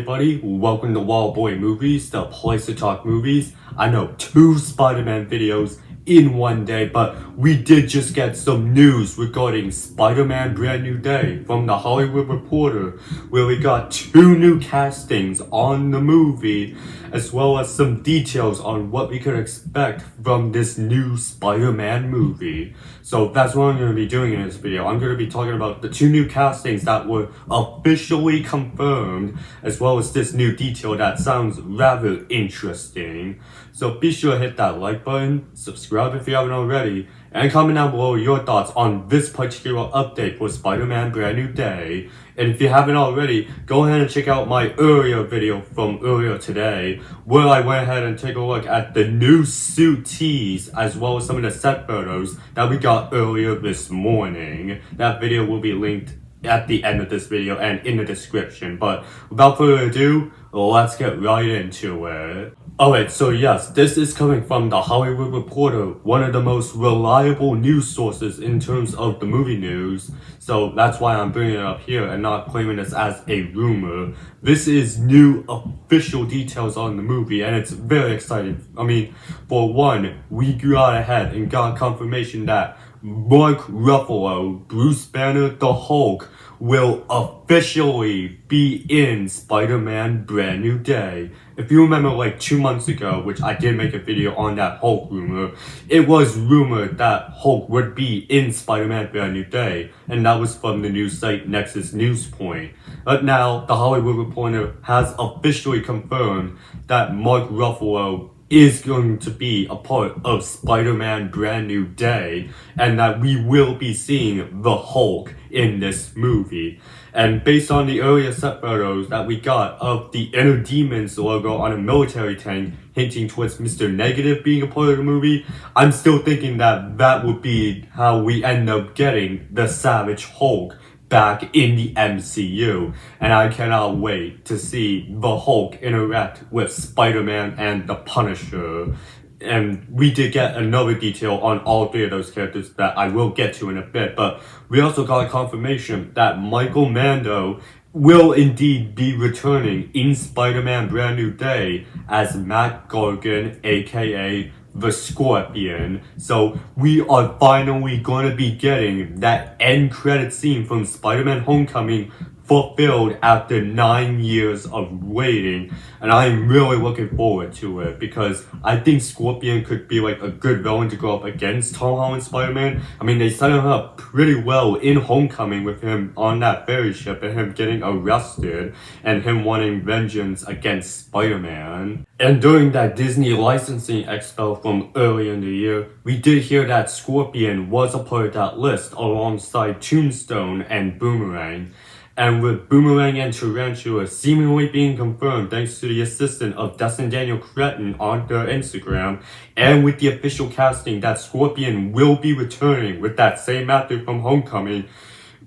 everybody, welcome to Wild Boy Movies, the place to talk movies. I know 2 Spider-Man videos in one day, but we did just get some news regarding Spider-Man Brand New Day from the Hollywood Reporter, where we got 2 new castings on the movie, as well as some details on what we could expect from this new Spider-Man movie. So that's what I'm going to be doing in this video. I'm going to be talking about the 2 new castings that were officially confirmed, as well as this new detail that sounds rather interesting. So be sure to hit that like button, subscribe if you haven't already, and comment down below your thoughts on this particular update for Spider-Man Brand New Day. And if you haven't already, go ahead and check out my earlier video from earlier today, where I went ahead and take a look at the new suit tease, as well as some of the set photos that we got earlier this morning. That video will be linked at the end of this video and in the description. But without further ado, let's get right into it. Alright, so yes, this is coming from the Hollywood Reporter, one of the most reliable news sources in terms of the movie news. So that's why I'm bringing it up here and not claiming this as a rumor. This is new official details on the movie, and it's very exciting. I mean, for one, we got ahead and got confirmation that Mark Ruffalo, Bruce Banner, the Hulk, will officially be in Spider-Man Brand New Day. If you remember, like 2 months ago, which I did make a video on that Hulk rumor, it was rumored that Hulk would be in Spider-Man Brand New Day, and that was from the news site Nexus Newspoint. But now, the Hollywood Reporter has officially confirmed that Mark Ruffalo is going to be a part of Spider-Man Brand New Day, and that we will be seeing the Hulk in this movie. And based on the earlier set photos that we got of the Inner Demons logo on a military tank hinting towards Mr. Negative being a part of the movie, I'm still thinking that that would be how we end up getting the Savage Hulk back in the MCU, and I cannot wait to see the Hulk interact with Spider-Man and the Punisher. And we did get another detail on all 3 of those characters that I will get to in a bit, but we also got a confirmation that Michael Mando will indeed be returning in Spider-Man Brand New Day as Matt Gargan, aka the Scorpion. So we are finally going to be getting that end credit scene from Spider-Man Homecoming fulfilled after 9 years of waiting, and I'm really looking forward to it because I think Scorpion could be like a good villain to go up against Tom Holland's Spider-Man. I mean, they set him up pretty well in Homecoming with him on that ferry ship and him getting arrested and him wanting vengeance against Spider-Man. And during that Disney licensing expo from earlier in the year, we did hear that Scorpion was a part of that list alongside Tombstone and Boomerang. And with Boomerang and Tarantula seemingly being confirmed thanks to the assistant of Destin Daniel Cretton on their Instagram, and with the official casting that Scorpion will be returning with that same actor from Homecoming,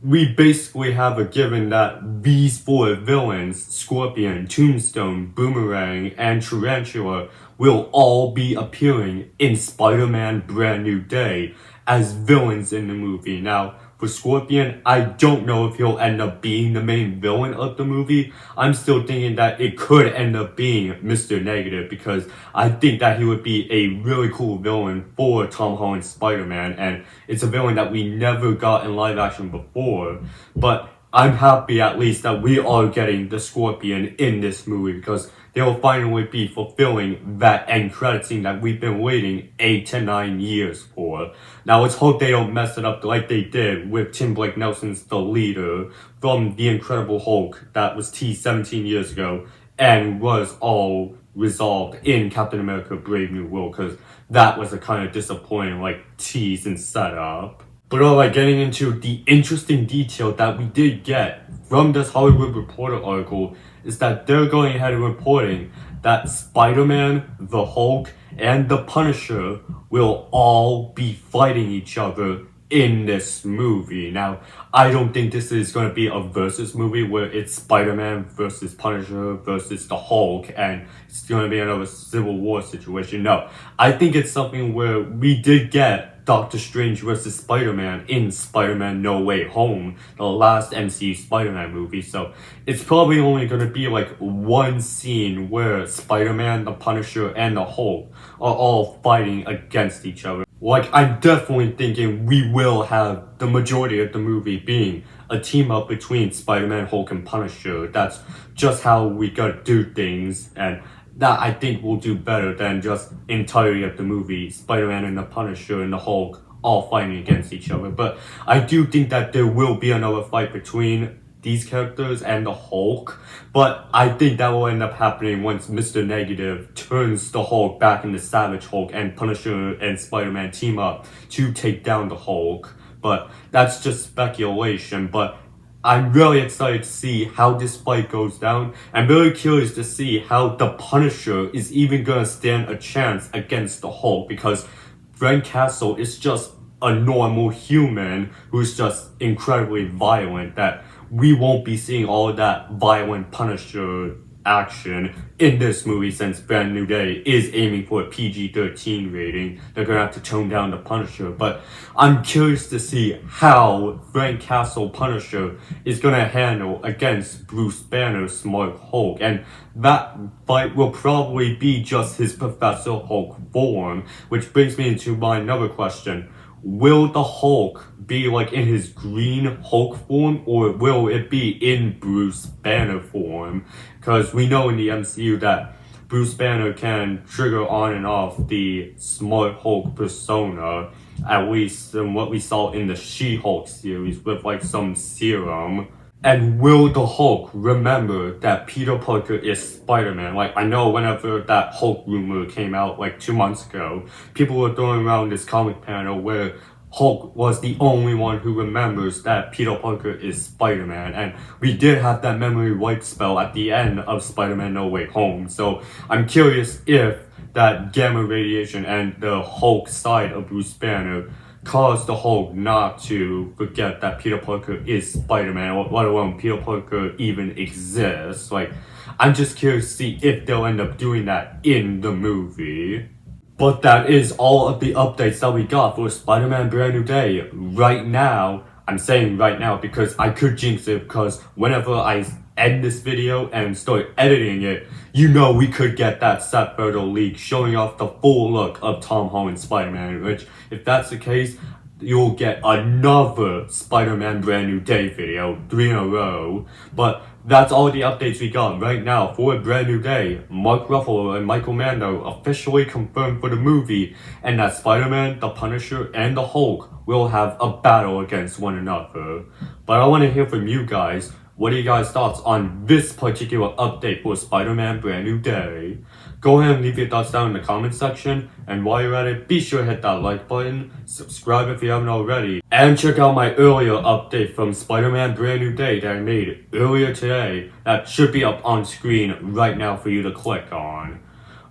we basically have a given that these 4 villains, Scorpion, Tombstone, Boomerang, and Tarantula, will all be appearing in Spider-Man Brand New Day as villains in the movie. Now, for Scorpion, I don't know if he'll end up being the main villain of the movie. I'm still thinking that it could end up being Mr. Negative, because I think that he would be a really cool villain for Tom Holland's Spider-Man, and it's a villain that we never got in live action before. But I'm happy at least that we are getting the Scorpion in this movie, because they will finally be fulfilling that end credit scene that we've been waiting 8 to 9 years for. Now let's hope they don't mess it up like they did with Tim Blake Nelson's The Leader from The Incredible Hulk that was teased 17 years ago and was all resolved in Captain America Brave New World, because that was a kind of disappointing tease and setup. But alright, getting into the interesting detail that we did get from this Hollywood Reporter article is that they're going ahead and reporting that Spider-Man, the Hulk, and the Punisher will all be fighting each other in this movie. Now, I don't think this is going to be a versus movie where it's Spider-Man versus Punisher versus the Hulk and it's going to be another Civil War situation. No, I think it's something where we did get Doctor Strange vs. Spider-Man in Spider-Man No Way Home, the last MCU Spider-Man movie. So it's probably only gonna be like one scene where Spider-Man, the Punisher, and the Hulk are all fighting against each other. Like, I'm definitely thinking we will have the majority of the movie being a team up between Spider-Man, Hulk, and Punisher. That's just how we gotta do things, and that I think will do better than just entirety of the movie, Spider-Man and the Punisher and the Hulk all fighting against each other. But I do think that there will be another fight between these characters and the Hulk, but I think that will end up happening once Mr. Negative turns the Hulk back into Savage Hulk and Punisher and Spider-Man team up to take down the Hulk. But that's just speculation, but I'm really excited to see how this fight goes down. I'm very curious to see how the Punisher is even gonna stand a chance against the Hulk, because Frank Castle is just a normal human who's just incredibly violent, that we won't be seeing all of that violent Punisher action in this movie, since Brand New Day is aiming for a PG-13 rating. They're gonna have to tone down the Punisher, but I'm curious to see how Frank Castle Punisher is gonna handle against Bruce Banner's Smart Hulk, and that fight will probably be just his Professor Hulk form, which brings me into my another question. Will the Hulk be like in his green Hulk form, or will it be in Bruce Banner form? Because we know in the MCU that Bruce Banner can trigger on and off the Smart Hulk persona, at least in what we saw in the She-Hulk series with like some serum. And will the Hulk remember that Peter Parker is Spider-Man? Like, I know whenever that Hulk rumor came out like 2 months ago, people were throwing around this comic panel where Hulk was the only one who remembers that Peter Parker is Spider-Man. And we did have that memory wipe spell at the end of Spider-Man No Way Home. So I'm curious if that gamma radiation and the Hulk side of Bruce Banner caused the Hulk not to forget that Peter Parker is Spider-Man, or let alone Peter Parker even exists. Like, I'm just curious to see if they'll end up doing that in the movie. But that is all of the updates that we got for Spider-Man Brand New Day. Right now, I'm saying right now because I could jinx it, because whenever I end this video and start editing it, you know we could get that set photo leak showing off the full look of Tom Holland's Spider-Man, which, if that's the case, you'll get another Spider-Man Brand New Day video, 3 in a row. But that's all the updates we got right now for Brand New Day. Mark Ruffalo and Michael Mando officially confirmed for the movie, and that Spider-Man, the Punisher, and the Hulk will have a battle against one another. But I want to hear from you guys. What are you guys' thoughts on this particular update for Spider-Man Brand New Day? Go ahead and leave your thoughts down in the comment section, and while you're at it, be sure to hit that like button, subscribe if you haven't already, and check out my earlier update from Spider-Man Brand New Day that I made earlier today that should be up on screen right now for you to click on.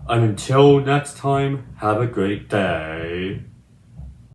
And until next time, have a great day.